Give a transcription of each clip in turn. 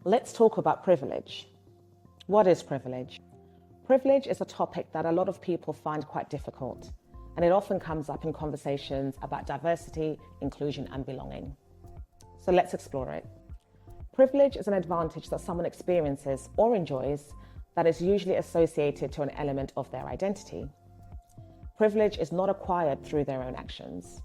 Let's talk about privilege. What is privilege? Privilege is a topic that a lot of people find quite difficult, and it often comes up in conversations about diversity, inclusion, and belonging. So let's explore it. Privilege is an advantage that someone experiences or enjoys that is usually associated to an element of their identity. Privilege is not acquired through their own actions.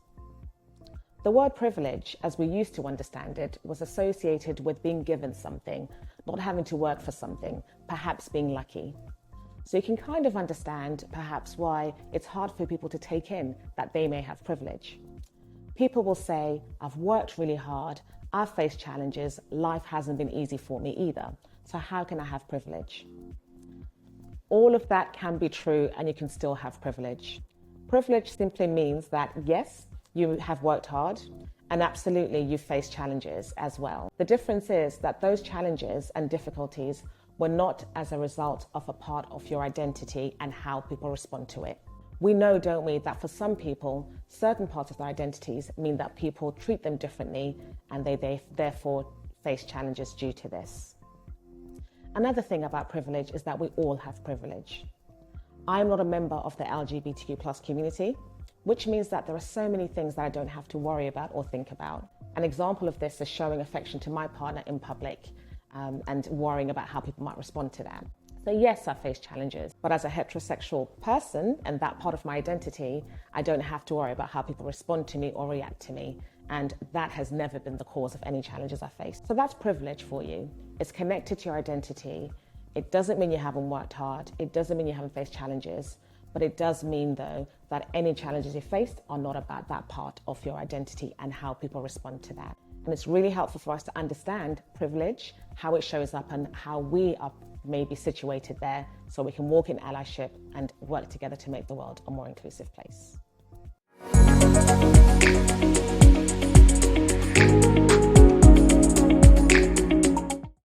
The word privilege, as we used to understand it, was associated with being given something, not having to work for something, perhaps being lucky. So you can kind of understand perhaps why it's hard for people to take in that they may have privilege. People will say, I've worked really hard, I've faced challenges, life hasn't been easy for me either, so how can I have privilege? All of that can be true and you can still have privilege. Privilege simply means that yes, you have worked hard, and absolutely you've faced challenges as well. The difference is that those challenges and difficulties were not as a result of a part of your identity and how people respond to it. We know, don't we, that for some people, certain parts of their identities mean that people treat them differently and they therefore face challenges due to this. Another thing about privilege is that we all have privilege. I am not a member of the LGBTQ+ community, which means that there are so many things that I don't have to worry about or think about. An example of this is showing affection to my partner in public and worrying about how people might respond to that. So yes, I face challenges, but as a heterosexual person and that part of my identity, I don't have to worry about how people respond to me or react to me. And that has never been the cause of any challenges I faced. So that's privilege for you. It's connected to your identity. It doesn't mean you haven't worked hard. It doesn't mean you haven't faced challenges. But it does mean, though, that any challenges you faced are not about that part of your identity and how people respond to that. And it's really helpful for us to understand privilege, how it shows up and how we are maybe situated there so we can walk in allyship and work together to make the world a more inclusive place.